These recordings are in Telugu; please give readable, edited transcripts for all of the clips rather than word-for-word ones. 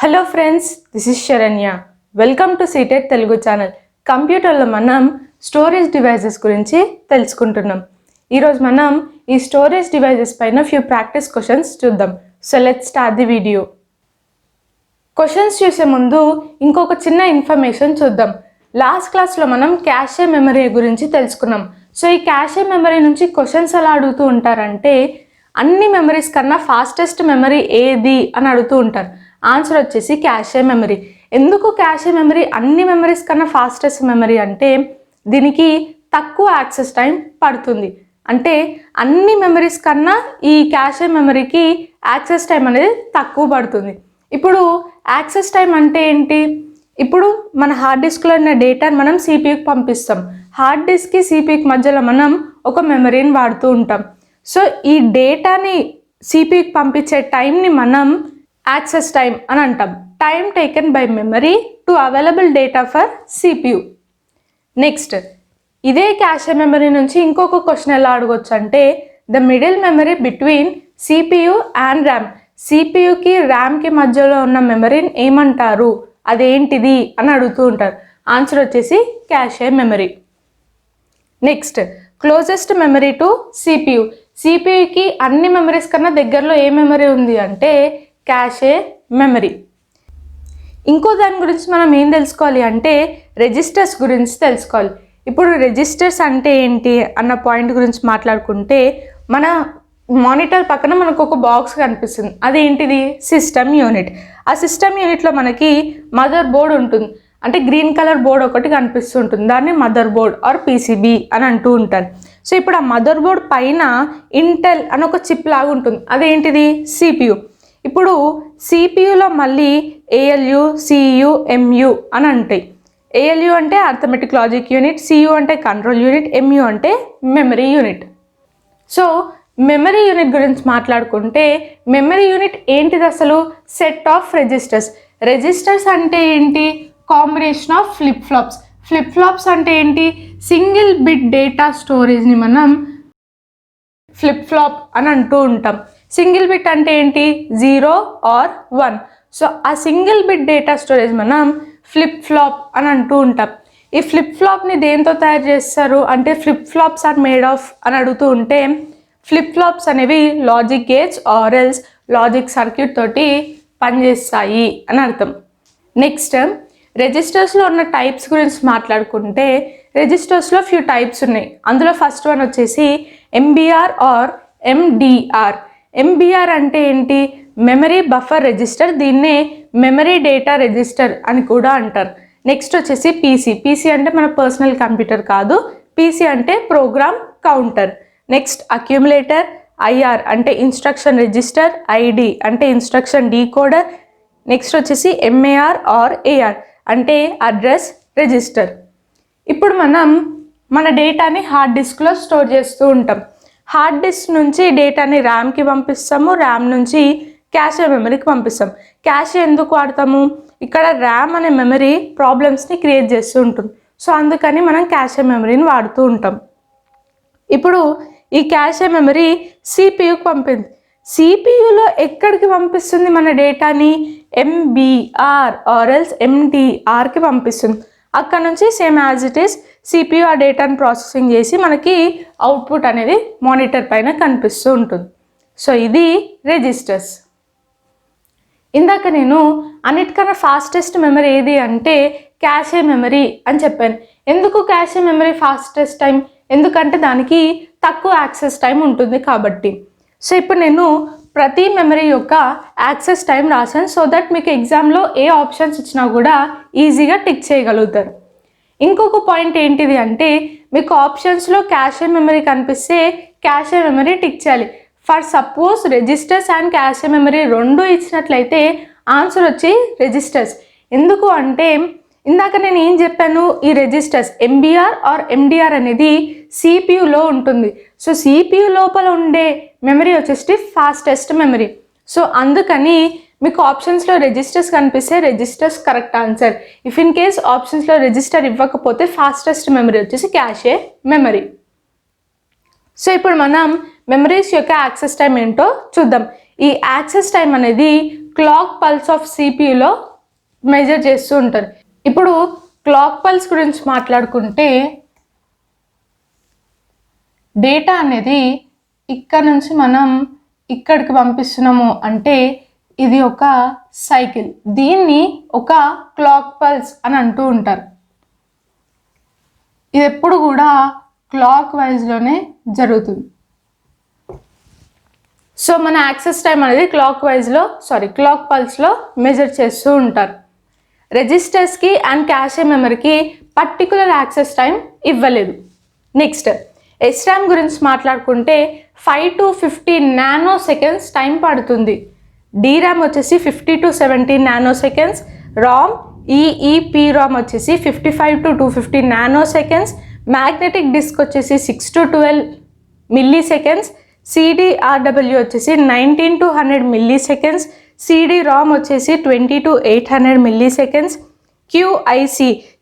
Hello friends, this is Saranya. Welcome to seated Telugu channel. కంప్యూటర్లో మనం స్టోరేజ్ డివైజెస్ గురించి తెలుసుకుంటున్నాం. ఈరోజు మనం ఈ స్టోరేజ్ డివైజెస్ పైన ఫ్యూ ప్రాక్టీస్ క్వశ్చన్స్ చూద్దాం. So let's start the video. Questions చూసే ముందు ఇంకొక చిన్న ఇన్ఫర్మేషన్ చూద్దాం. లాస్ట్ క్లాస్లో మనం క్యాషే మెమరీ గురించి తెలుసుకున్నాం. సో ఈ క్యాషే మెమరీ నుంచి క్వశ్చన్స్ ఎలా అడుగుతూ ఉంటారంటే, అన్ని మెమరీస్ కన్నా ఫాస్టెస్ట్ మెమరీ ఏది అని అడుగుతూ ఉంటారు. ఆన్సర్ వచ్చేసి క్యాషే మెమరీ. ఎందుకు క్యాషే మెమరీ అన్ని మెమరీస్ కన్నా ఫాస్టెస్ట్ మెమరీ అంటే, దీనికి తక్కువ యాక్సెస్ టైం పడుతుంది. అంటే అన్ని మెమరీస్ కన్నా ఈ క్యాషే మెమరీకి యాక్సెస్ టైం అనేది తక్కువ పడుతుంది. ఇప్పుడు యాక్సెస్ టైం అంటే ఏంటి? ఇప్పుడు మన హార్డ్ డిస్క్లో ఉన్న డేటాను మనం సిపియూకి పంపిస్తాం. హార్డ్ డిస్క్కి సిపియూకి మధ్యలో మనం ఒక మెమరీని వాడుతూ ఉంటాం. సో ఈ డేటాని సిపియూకి పంపించే టైంని మనం యాక్సెస్ టైం అని అంటాం. Time taken by memory to available data for CPU. Next, ఇదే క్యాషే మెమరీ నుంచి ఇంకొక క్వశ్చన్ ఎలా అడగొచ్చు అంటే, the middle memory between CPU and RAM. సిపియూకి ర్యామ్కి మధ్యలో ఉన్న మెమరీని ఏమంటారు, అదేంటిది అని అడుగుతూ ఉంటారు. ఆన్సర్ వచ్చేసి cache memory. Next, closest memory to CPU. సిపియూకి అన్ని మెమరీస్ కన్నా దగ్గరలో ఏ మెమరీ ఉంది అంటే క్యాషే మెమరీ. ఇంకో దాని గురించి మనం ఏం తెలుసుకోవాలి అంటే, రెజిస్టర్స్ గురించి తెలుసుకోవాలి. ఇప్పుడు రెజిస్టర్స్ అంటే ఏంటి అన్న పాయింట్ గురించి మాట్లాడుకుంటే, మన మానిటర్ పక్కన మనకు ఒక బాక్స్ కనిపిస్తుంది. అదేంటిది? System unit. ఆ సిస్టమ్ యూనిట్లో మనకి మదర్ బోర్డ్ ఉంటుంది. అంటే గ్రీన్ కలర్ బోర్డ్ ఒకటి కనిపిస్తుంటుంది. దాన్ని మదర్ బోర్డ్ ఆర్ పీసీబీ అని అంటూ ఉంటారు. సో ఇప్పుడు ఆ మదర్ బోర్డ్ పైన ఇంటెల్ అని ఒక చిప్ లాగా ఉంటుంది. అదేంటిది? సిపియూ. ఇప్పుడు సిపియూలో మళ్ళీ ఏఎల్యు, సియు, ఎంయు అని ఉంటాయి. ఏఎల్యు అంటే అర్థమెటిక్ లాజిక్ యూనిట్, సియు అంటే కంట్రోల్ యూనిట్, ఎంయు అంటే memory unit. So memory unit గురించి మాట్లాడుకుంటే, మెమరీ యూనిట్ ఏంటిది అసలు? Set of resistors. రెజిస్టర్స్ అంటే ఏంటి? Combination of flip flops. Flip flops అంటే ఏంటి? సింగిల్ బిట్ డేటా స్టోరేజ్ని మనం ఫ్లిప్ ఫ్లాప్ అని అంటూ ఉంటాం. సింగిల్ బిట్ అంటే ఏంటి? 0 ఆర్ 1. సో ఆ సింగిల్ బిట్ డేటా స్టోరేజ్ మనం ఫ్లిప్ ఫ్లాప్ అని అంటూ ఉంటాం. ఈ ఫ్లిప్ ఫ్లాప్ని దేంతో తయారు చేస్తారు అంటే, flip flops are made of అని అడుగుతూ ఉంటే, ఫ్లిప్ ఫ్లాప్స్ అనేవి logic gates are else logic circuit తోటి పనిచేస్తాయి అని అర్థం. నెక్స్ట్, రెజిస్టర్స్లో ఉన్న టైప్స్ గురించి మాట్లాడుకుంటే, రెజిస్టర్స్లో ఫ్యూ టైప్స్ ఉన్నాయి. అందులో ఫస్ట్ వన్ వచ్చేసి ఎంబీఆర్ ఆర్ ఎండిఆర్. ఎంబీఆర్ అంటే ఏంటి? Memory buffer register. దీన్నే మెమరీ డేటా రెజిస్టర్ అని కూడా అంటారు. నెక్స్ట్ వచ్చేసి పీసీ. పీసీ అంటే మన పర్సనల్ కంప్యూటర్ కాదు. పీసీ అంటే program counter. Next accumulator. IR అంటే ఇన్స్ట్రక్షన్ రిజిస్టర్. ఐడి అంటే ఇన్స్ట్రక్షన్ డీకోడర్. నెక్స్ట్ వచ్చేసి ఎంఏఆర్ ఆర్ ఏఆర్ అంటే అడ్రస్ రిజిస్టర్. ఇప్పుడు మనం మన డేటాని హార్డ్ డిస్క్లో స్టోర్ చేస్తూ ఉంటాం. హార్డ్ డిస్క్ నుంచి డేటాని ర్యామ్కి పంపిస్తాము, ర్యామ్ నుంచి క్యాషే మెమరీకి పంపిస్తాం. క్యాషే ఎందుకు వాడతాము? ఇక్కడ ర్యామ్ అనే మెమరీ ప్రాబ్లమ్స్ని క్రియేట్ చేస్తూ ఉంటుంది. సో అందుకని మనం క్యాషే మెమరీని వాడుతూ ఉంటాం. ఇప్పుడు ఈ క్యాషే మెమరీ సిపియూకి పంపింది. సిపియూలో ఎక్కడికి పంపిస్తుంది మన డేటాని? ఎంబీఆర్ ఆర్ ఎల్స్ ఎండిఆర్కి పంపిస్తుంది. అక్కడ నుంచి same as it is CPU ఆ డేటాను ప్రాసెసింగ్ చేసి మనకి అవుట్పుట్ అనేది మానిటర్ పైన కనిపిస్తూ ఉంటుంది. సో ఇది రెజిస్టర్స్. ఇందాక నేను అన్నిటికన్నా ఫాస్టెస్ట్ మెమరీ ఏది అంటే క్యాషే మెమరీ అని చెప్పాను. ఎందుకు క్యాషే మెమరీ ఫాస్టెస్ట్ టైం? ఎందుకంటే దానికి తక్కువ యాక్సెస్ టైం ఉంటుంది కాబట్టి. సో ఇప్పుడు నేను ప్రతి మెమరీ యొక్క యాక్సెస్ టైం రాశాను, సో దట్ మీకు ఎగ్జామ్లో ఏ ఆప్షన్స్ ఇచ్చినా కూడా ఈజీగా టిక్ చేయగలుగుతారు. ఇంకొక పాయింట్ ఏంటిది అంటే, మీకు ఆప్షన్స్లో క్యాషే మెమరీ కనిపిస్తే క్యాషే మెమరీ టిక్ చేయాలి. For suppose registers and cache memory రెండు ఇచ్చినట్లయితే ఆన్సర్ వచ్చి రెజిస్టర్స్. ఎందుకు అంటే, ఇందాక నేను ఏం చెప్పాను? ఈ రెజిస్టర్స్ ఎంబీఆర్ ఆర్ ఎండిఆర్ అనేది సిపియూలో ఉంటుంది. సో సిపియూ లోపల ఉండే మెమరీ వచ్చేసి ఫాస్టెస్ట్ మెమరీ. సో అందుకని మీకు ఆప్షన్స్లో రెజిస్టర్స్ కనిపిస్తే resistors correct answer. If in case ఆప్షన్స్లో రెజిస్టర్ ఇవ్వకపోతే ఫాస్టెస్ట్ మెమరీ వచ్చేసి క్యాషే మెమరీ. సో ఇప్పుడు మనం మెమరీస్ యొక్క యాక్సెస్ టైం ఏంటో చూద్దాం. ఈ యాక్సెస్ టైం అనేది క్లాక్ పల్స్ ఆఫ్ సిపియులో మెజర్ చేస్తూ ఉంటారు. ఇప్పుడు క్లాక్ పల్స్ గురించి మాట్లాడుకుంటే డేటా అనేది ఇక్కడ నుంచి మనం ఇక్కడికి పంపిస్తున్నాము అంటే ఇది ఒక సైకిల్. దీన్ని ఒక క్లాక్ పల్స్ అని అంటూ ఉంటారు. ఇది ఎప్పుడు కూడా క్లాక్ వైజ్లోనే జరుగుతుంది. సో మన యాక్సెస్ టైం అనేది క్లాక్ పల్స్లో మెజర్ చేస్తూ ఉంటారు. రిజిస్టర్స్కి అండ్ క్యాషే మెమరీకి పర్టికులర్ యాక్సెస్ టైం ఇవ్వలేదు. నెక్స్ట్ SRAM గురించి మాట్లాడుకుంటే 5 to 15 నానో సెకండ్స్ టైం పడుతుంది. DRAM వచ్చేసి 50 to 70 nanoseconds, RAM EEPROM వచ్చేసి 55 to 250 nanoseconds, magnetic disk వచ్చేసి 6 to 12 మిల్లీ సెకండ్స్, CDRW వచ్చేసి 19 to 100 మిల్లీ సెకండ్స్, CD-ROM వచ్చేసి 20 to 800 మిల్లీ సెకండ్స్,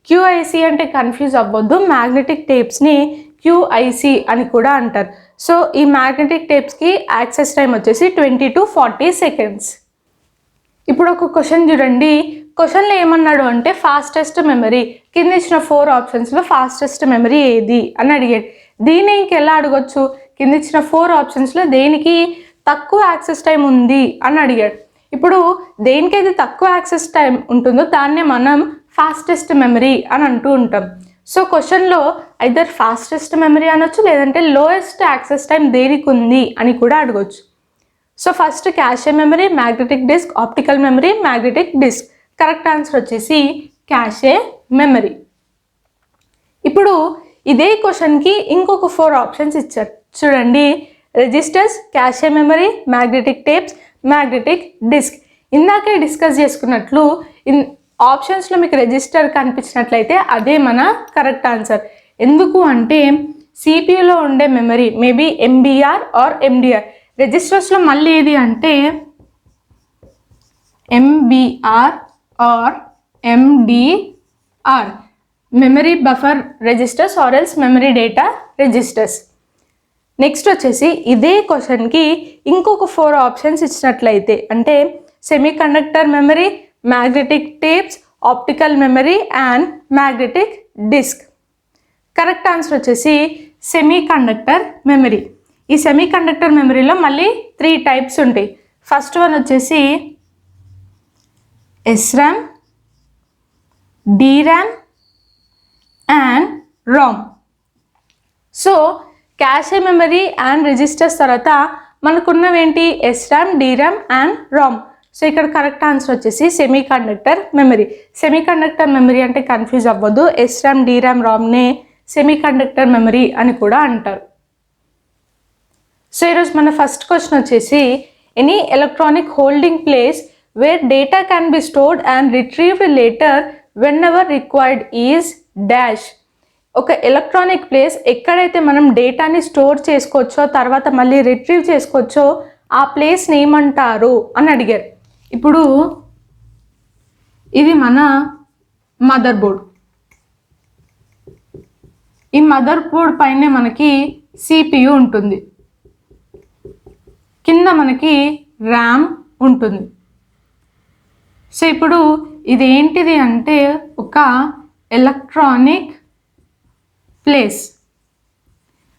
QIC అంటే కన్ఫ్యూజ్ అవ్వద్దు, మ్యాగ్నెటిక్ టేప్స్ని QIC అని కూడా అంటారు. సో ఈ మ్యాగ్నెటిక్ టేప్స్కి యాక్సెస్ టైం వచ్చేసి 20 to 40 సెకండ్స్. ఇప్పుడు ఒక క్వశ్చన్ చూడండి. క్వశ్చన్లో ఏమన్నాడు అంటే ఫాస్టెస్ట్ మెమరీ కింద ఇచ్చిన 4 ఆప్షన్స్లో ఫాస్టెస్ట్ మెమరీ ఏది అని అడిగాడు. దీన్ని ఇంకెలా అడగొచ్చు, కింద ఇచ్చిన 4 ఆప్షన్స్లో దేనికి తక్కువ యాక్సెస్ టైం ఉంది అని అడిగాడు. ఇప్పుడు దేనికైతే తక్కువ యాక్సెస్ టైం ఉంటుందో దాన్నే మనం ఫాస్టెస్ట్ మెమరీ అని అంటూ ఉంటాం. సో క్వశ్చన్లో ఐదర్ ఫాస్టెస్ట్ మెమరీ అనొచ్చు, లేదంటే లోయెస్ట్ యాక్సెస్ టైం దేనికి ఉంది అని కూడా అడగొచ్చు. So first cache memory, magnetic disk, optical memory, magnetic disk. Correct answer వచ్చేసి క్యాషే మెమరీ. ఇప్పుడు ఇదే క్వశ్చన్కి ఇంకొక 4 ఆప్షన్స్ ఇచ్చారు చూడండి. Registers, cache memory, magnetic tapes, magnetic disk. ఇందాకే డిస్కస్ చేసుకున్నట్లు ఆప్షన్స్లో మీకు రిజిస్టర్ కనిపించినట్లయితే అదే మన కరెక్ట్ ఆన్సర్. ఎందుకు అంటే సిపియులో ఉండే memory maybe MBR or MDR. రిజిస్టర్స్లో మళ్ళీ ఏది అంటే MBR or MDR, memory buffer registers or else memory data registers. Next వచ్చేసి ఇదే క్వశ్చన్కి ఇంకొక 4 ఆప్షన్స్ ఇచ్చినట్లయితే అంటే semiconductor memory, magnetic tapes, optical memory and magnetic disk. Correct answer వచ్చేసి సెమీ కండక్టర్ మెమరీ. ఈ సెమీ కండక్టర్ మెమరీలో మళ్ళీ 3 టైప్స్ ఉంటాయి. ఫస్ట్ వన్ వచ్చేసి SRAM, DRAM and ROM. So cache memory and registers తర్వాత మనకున్నవేంటి SRAM, DRAM and ROM. So ఇక్కడ కరెక్ట్ ఆన్సర్ వచ్చేసి semiconductor memory. Semiconductor memory అంటే కన్ఫ్యూజ్ అవ్వద్దు, SRAM, DRAM, ROMనే సెమీ కండక్టర్ మెమరీ అని కూడా అంటారు. సో ఈరోజు మన ఫస్ట్ క్వశ్చన్ వచ్చేసి any electronic holding place where data can be stored and retrieved later whenever required is dash. ఒక ఎలక్ట్రానిక్ ప్లేస్ ఎక్కడైతే మనం డేటాని స్టోర్ చేసుకోవచ్చో తర్వాత మళ్ళీ రిట్రీవ్ చేసుకోవచ్చో ఆ ప్లేస్ని ఏమంటారు అని అడిగారు. ఇప్పుడు ఇది మన మదర్ బోర్డ్. ఈ మదర్ బోర్డ్ పైనే మనకి CPU ఉంటుంది, కింద మనకి ర్యామ్ ఉంటుంది. సో ఇప్పుడు ఇది ఏంటిది అంటే ఒక ఎలక్ట్రానిక్ ప్లేస్.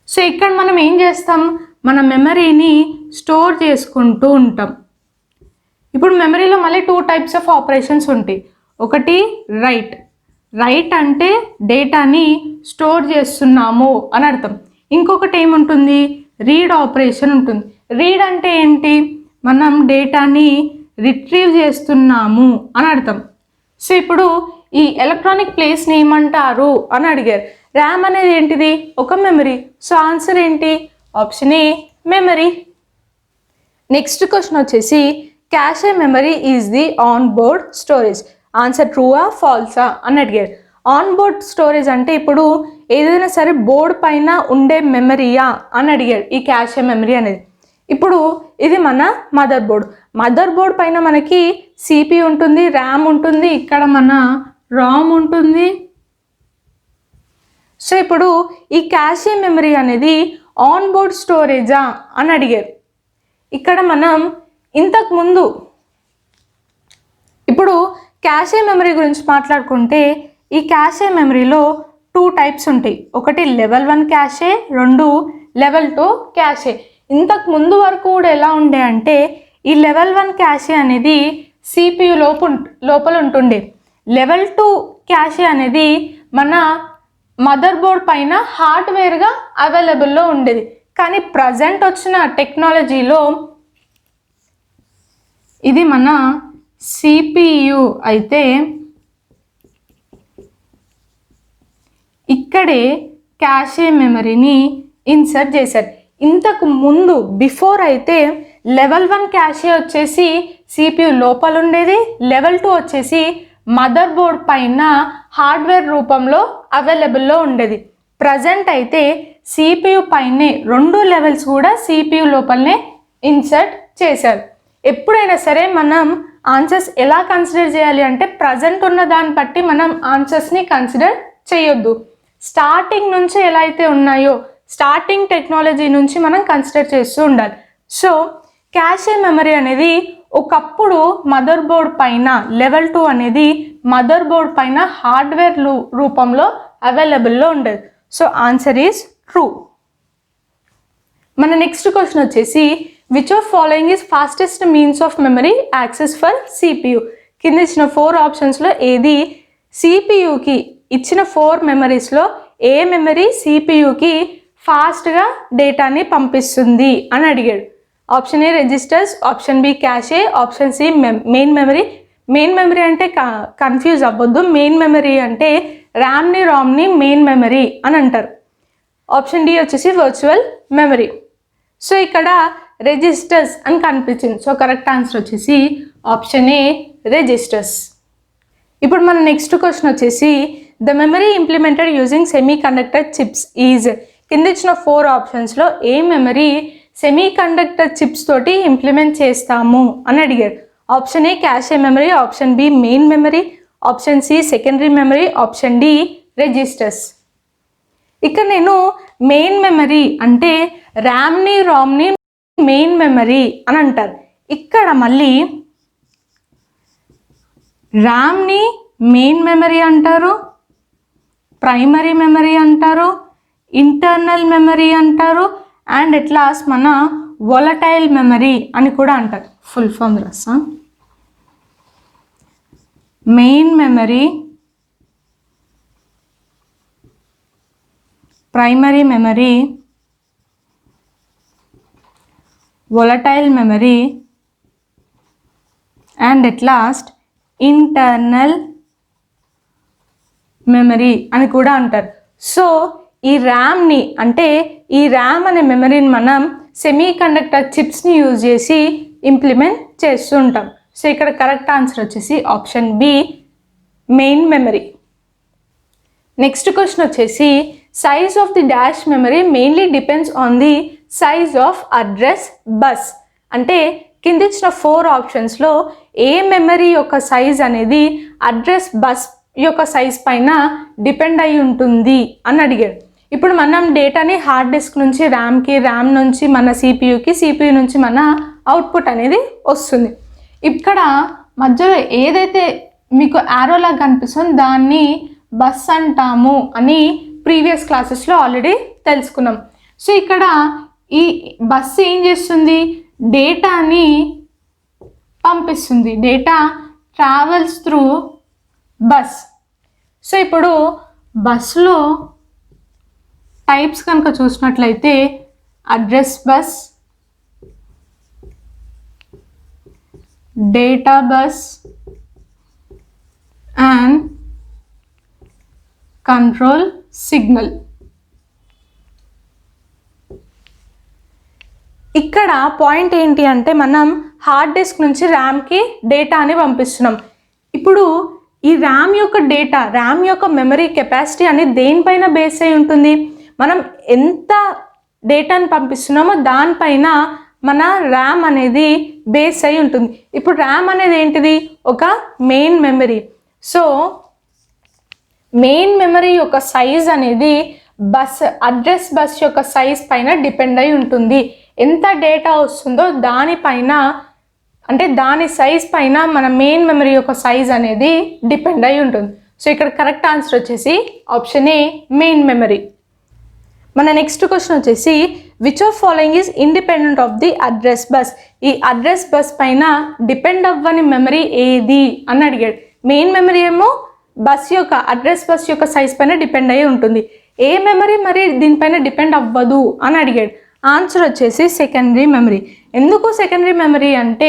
సో ఇక్కడ మనం ఏం చేస్తాం, మన మెమరీని స్టోర్ చేసుకుంటూ ఉంటాం. ఇప్పుడు మెమరీలో మళ్ళీ 2 టైప్స్ ఆఫ్ ఆపరేషన్స్ ఉంటాయి. ఒకటి రైట్ అంటే డేటాని స్టోర్ చేస్తున్నాము అని అర్థం. ఇంకొకటి ఏముంటుంది, రీడ్ ఆపరేషన్ ఉంటుంది. రీడ్ అంటే ఏంటి, మనం డేటాని రిట్రీవ్ చేస్తున్నాము అని అర్థం. సో ఇప్పుడు ఈ ఎలక్ట్రానిక్ ప్లేస్ని ఏమంటారు అని అడిగారు. ర్యామ్ అనేది ఏంటిది, ఒక మెమరీ. సో ఆన్సర్ ఏంటి, option A memory. Next question వచ్చేసి cache memory is the on board storage. Answer ట్రూవా ఫాల్సా అని అడిగారు. ఆన్ బోర్డ్ స్టోరేజ్ అంటే ఇప్పుడు ఏదైనా సరే బోర్డ్ పైన ఉండే మెమరీయా అని అడిగాడు ఈ క్యాషే మెమరీ అనేది. ఇప్పుడు ఇది మన మదర్ బోర్డ్ పైన మనకి CPU ఉంటుంది, ర్యామ్ ఉంటుంది, ఇక్కడ మన ROM ఉంటుంది. సో ఇప్పుడు ఈ క్యాషే మెమరీ అనేది ఆన్ బోర్డ్ స్టోరేజా అని అడిగారు. ఇక్కడ మనం ఇంతకుముందు ఇప్పుడు క్యాషే మెమరీ గురించి మాట్లాడుకుంటే ఈ క్యాషే మెమరీలో 2 టైప్స్ ఉంటాయి. ఒకటి లెవెల్ 1 క్యాషే, 2 లెవెల్ 2 క్యాషే. ఇంతకు ముందు వరకు కూడా ఎలా ఉండే అంటే ఈ లెవెల్ 1 క్యాషే అనేది CPU లోపల ఉంటుండే. లెవెల్ 2 క్యాషే అనేది మన మదర్ బోర్డ్ పైన హార్డ్వేర్గా అవైలబుల్లో ఉండేది. కానీ ప్రజెంట్ వచ్చిన టెక్నాలజీలో ఇది మన CPU అయితే ఇక్కడే క్యాషే మెమరీని ఇన్సర్ట్ చేశారు. ఇంతకు ముందు బిఫోర్ అయితే లెవెల్ 1 క్యాషే వచ్చేసి CPU లోపల ఉండేది, లెవెల్ 2 వచ్చేసి మదర్ బోర్డ్ పైన హార్డ్వేర్ రూపంలో అవైలబుల్లో ఉండేది. ప్రజెంట్ అయితే CPU పైనే 2 లెవెల్స్ కూడా CPU లోపలనే ఇన్సర్ట్ చేశారు. ఎప్పుడైనా సరే మనం ఆన్సర్స్ ఎలా కన్సిడర్ చేయాలి అంటే ప్రజెంట్ ఉన్న దాన్ని బట్టి మనం ఆన్సర్స్ని కన్సిడర్ చేయొద్దు. స్టార్టింగ్ నుంచి ఎలా అయితే ఉన్నాయో స్టార్టింగ్ టెక్నాలజీ నుంచి మనం కన్సిడర్ చేస్తూ ఉండాలి. సో క్యాషే మెమరీ అనేది ఒకప్పుడు మదర్ బోర్డ్ పైన లెవెల్ 2 అనేది మదర్ బోర్డ్ పైన హార్డ్వేర్ రూపంలో అవైలబుల్లో ఉండేది. So answer is true. మన నెక్స్ట్ క్వశ్చన్ వచ్చేసి which of following is fastest means of memory access for CPU. కింద ఇచ్చిన 4 ఆప్షన్స్లో ఏది CPUకి ఇచ్చిన 4 మెమరీస్లో ఏ మెమరీ CPUకి ఫాస్ట్గా డేటాని పంపిస్తుంది అని అడిగాడు. Option A registers, option B cache, option C main memory. Main memory అంటే కన్ఫ్యూజ్ అవ్వద్దు. మెయిన్ మెమరీ అంటే ర్యామ్ని రామ్ని మెయిన్ మెమరీ అని అంటారు. ఆప్షన్ డి వచ్చేసి వర్చువల్ మెమరీ. సో ఇక్కడ రిజిస్టర్స్ అని కనిపించింది. సో కరెక్ట్ ఆన్సర్ వచ్చేసి ఆప్షన్ ఏ రిజిస్టర్స్. ఇప్పుడు మన నెక్స్ట్ క్వశ్చన్ వచ్చేసి the memory implemented using semiconductor chips is. కింద ఇచ్చిన 4 ఆప్షన్స్లో ఏ మెమరీ సెమీ కండక్టర్ చిప్స్ తోటి ఇంప్లిమెంట్ చేస్తాము అని అడిగారు. Option A cache memory, option B main memory, option C secondary memory, option D registers. ఇక్కడ నేను మెయిన్ మెమరీ అంటే ర్యామ్ని రామ్ని మెయిన్ మెమరీ అని అంటారు. ఇక్కడ మళ్ళీ ర్యామ్ని మెయిన్ మెమరీ అంటారు, ప్రైమరీ మెమరీ అంటారు, ఇంటర్నల్ మెమరీ అంటారు, అండ్ ఎట్లాస్ మన వోలటైల్ మెమరీ అని కూడా అంటారు. ఫుల్ ఫామ్ రాస్తాం. Main memory, primary memory, volatile memory, and at last internal memory అని కూడా అంటారు. సో ఈ ర్యామ్ని అంటే ఈ ర్యామ్ అనే మెమరీని మనం సెమీ కండక్టర్ చిప్స్ని యూజ్ చేసి ఇంప్లిమెంట్ చేస్తూ ఉంటాం. సో ఇక్కడ కరెక్ట్ ఆన్సర్ వచ్చేసి option B main memory. Next question వచ్చేసి size of the dash memory mainly depends on the size of address bus. అంటే కింద ఇచ్చిన 4 ఆప్షన్స్లో ఏ మెమరీ యొక్క సైజ్ అనేది అడ్రస్ బస్ యొక్క సైజ్ పైన డిపెండ్ అయి ఉంటుంది అని అడిగాడు. ఇప్పుడు మనం డేటాని హార్డ్ డిస్క్ నుంచి ర్యామ్కి, ర్యామ్ నుంచి మన సిపియుకి, సిపియు నుంచి మన అవుట్పుట్ అనేది వస్తుంది. ఇక్కడ మధ్యలో ఏదైతే మీకు యారోలాగా కనిపిస్తుందో దాన్ని బస్ అంటాము అని ప్రీవియస్ క్లాసెస్లో ఆల్రెడీ తెలుసుకున్నాం. సో ఇక్కడ ఈ బస్ ఏం చేస్తుంది, డేటాని పంపిస్తుంది. Data travels through bus. So ఇప్పుడు బస్లో టైప్స్ కనుక చూసినట్లయితే address bus, data bus and control signal. ఇక్కడ పాయింట్ ఏంటి అంటే మనం హార్డ్ డిస్క్ నుంచి ర్యామ్కి డేటాని పంపిస్తున్నాం. ఇప్పుడు ఈ ర్యామ్ యొక్క డేటా, ర్యామ్ యొక్క మెమరీ కెపాసిటీ అనేది దేనిపైన బేస్ అయి ఉంటుంది, మనం ఎంత డేటాని పంపిస్తున్నామో దానిపైన మన ర్యామ్ అనేది బేస్ అయి ఉంటుంది. ఇప్పుడు ర్యామ్ అనేది ఏంటిది, ఒక main memory. So main memory యొక్క సైజ్ అనేది అడ్రస్ బస్ యొక్క సైజ్ పైన డిపెండ్ అయి ఉంటుంది. ఎంత డేటా వస్తుందో దానిపైన అంటే దాని సైజ్ పైన మన మెయిన్ మెమరీ యొక్క సైజ్ అనేది డిపెండ్ అయి ఉంటుంది. సో ఇక్కడ కరెక్ట్ ఆన్సర్ వచ్చేసి ఆప్షన్ ఏ మెయిన్ మెమరీ. మన నెక్స్ట్ క్వశ్చన్ వచ్చేసి which of following is independent of the address bus. ఈ అడ్రస్ బస్ పైన డిపెండ్ అవ్వని మెమరీ ఏది అని అడిగాడు. మెయిన్ మెమరీ ఏమో బస్ యొక్క అడ్రస్ బస్ యొక్క సైజ్ పైన డిపెండ్ అయి ఉంటుంది. ఏ మెమరీ మరి దీనిపైన డిపెండ్ అవ్వదు అని అడిగాడు. ఆన్సర్ వచ్చేసి సెకండరీ మెమరీ. ఎందుకు సెకండరీ మెమరీ అంటే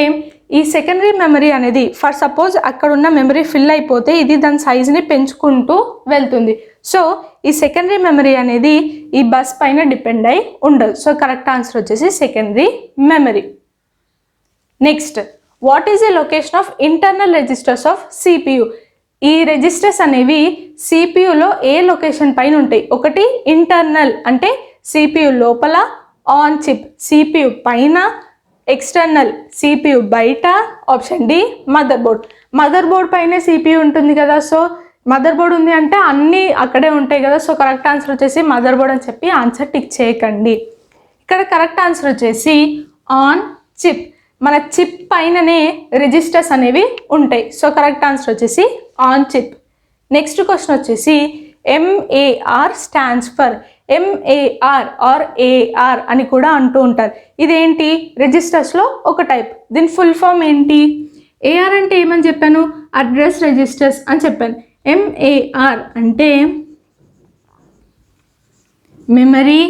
ఈ సెకండరీ మెమరీ అనేది ఫర్ సపోజ్ అక్కడ ఉన్న మెమరీ ఫిల్ అయిపోతే ఇది దాని సైజుని పెంచుకుంటూ వెళ్తుంది. సో ఈ సెకండరీ మెమరీ అనేది ఈ బస్ పైన డిపెండ్ అయి ఉండదు. సో కరెక్ట్ ఆన్సర్ వచ్చేసి secondary memory. Next, what is the location of internal registers of CPU. ఈ రిజిస్టర్స్ అనేవి సిపియులో ఏ లొకేషన్ పైన ఉంటాయి? ఒకటి ఇంటర్నల్ అంటే సిపియు లోపల, ఆన్ చిప్ సిపియు పైన, ఎక్స్టర్నల్ సిపియు బయట. Option D motherboard. Motherboard పైనే సిపియు ఉంటుంది కదా, సో మదర్ బోర్డ్ ఉంది అంటే అన్నీ అక్కడే ఉంటాయి కదా. సో కరెక్ట్ ఆన్సర్ వచ్చేసి మదర్ బోర్డ్ అని చెప్పి ఆన్సర్ టిక్ చేయకండి. ఇక్కడ కరెక్ట్ ఆన్సర్ వచ్చేసి ఆన్ చిప్. మన చిప్ పైననే రిజిస్టర్స్ అనేవి ఉంటాయి. సో కరెక్ట్ ఆన్సర్ వచ్చేసి ఆన్ చిప్. నెక్స్ట్ క్వశ్చన్ వచ్చేసి MAR stands for. MAR or AR అని కూడా అంటూ ఉంటారు. ఇదేంటి? రిజిస్టర్స్లో ఒక టైప్. దీని ఫుల్ ఫామ్ ఏంటి? ఏఆర్ అంటే ఏమని చెప్పాను? అడ్రస్ రిజిస్టర్స్ అని చెప్పాను. ఎంఏఆర్ అంటే మెమరీ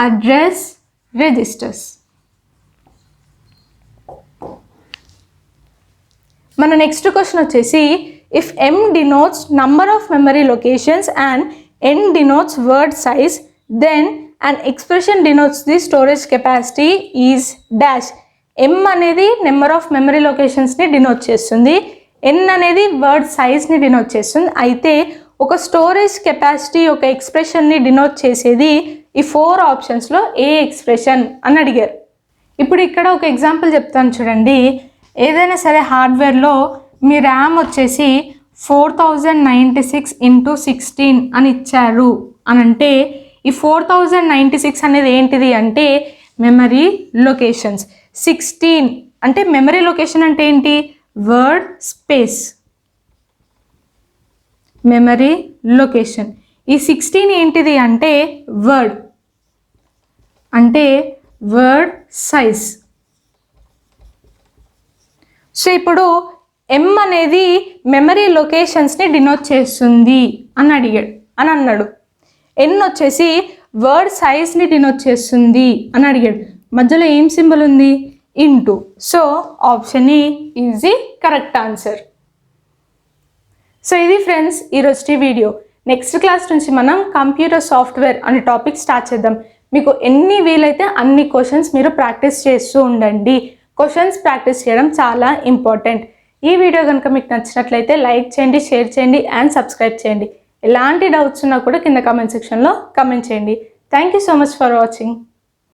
అడ్రస్ రిజిస్టర్స్. మన నెక్స్ట్ క్వశ్చన్ వచ్చేసి if M denotes number of memory locations and n denotes word size, then an expression denotes the storage capacity is dash. m అనేది నెంబర్ ఆఫ్ మెమరీ లొకేషన్స్ని డినోట్ చేస్తుంది, n అనేది వర్డ్ సైజ్ని డినోట్ చేస్తుంది. అయితే ఒక స్టోరేజ్ కెపాసిటీ ఒక ఎక్స్ప్రెషన్ని డినోట్ చేసేది ఈ 4 ఆప్షన్స్లో ఏ ఎక్స్ప్రెషన్ అని అడిగారు. ఇప్పుడు ఇక్కడ ఒక ఎగ్జాంపుల్ చెప్తాను చూడండి. ఏదైనా సరే హార్డ్వేర్లో మీ ర్యామ్ వచ్చేసి 4096 × 16 అని ఇచ్చారు అని అంటే ఈ 4096 అనేది ఏంటిది అంటే మెమరీ లొకేషన్స్. 16 అంటే మెమరీ లొకేషన్ అంటే ఏంటి? Word space memory location. ఈ 16 ఏంటిది అంటే వర్డ్ అంటే వర్డ్ సైజ్. సో ఇప్పుడు ఎం అనేది మెమరీ లొకేషన్స్ని డినోట్ చేస్తుంది అని అన్నాడు. ఎన్ వచ్చేసి వర్డ్ సైజ్ని డినోట్ చేస్తుంది అని అడిగాడు. మధ్యలో ఏం సింబల్ ఉంది? Into. So option A is the correct answer. So ఇది ఫ్రెండ్స్ ఈరోజు వీడియో. నెక్స్ట్ క్లాస్ నుంచి మనం కంప్యూటర్ సాఫ్ట్వేర్ అనే టాపిక్ స్టార్ట్ చేద్దాం. మీకు ఎన్ని వీలైతే అన్ని క్వశ్చన్స్ మీరు ప్రాక్టీస్ చేస్తూ ఉండండి. క్వశ్చన్స్ ప్రాక్టీస్ చేయడం చాలా ఇంపార్టెంట్. ఈ వీడియో కనుక మీకు నచ్చినట్లయితే లైక్ చేయండి, షేర్ చేయండి అండ్ సబ్స్క్రైబ్ చేయండి. ఎలాంటి డౌట్స్ ఉన్నా కూడా కింద కామెంట్ సెక్షన్లో కామెంట్ చేయండి. Thank you so much for watching.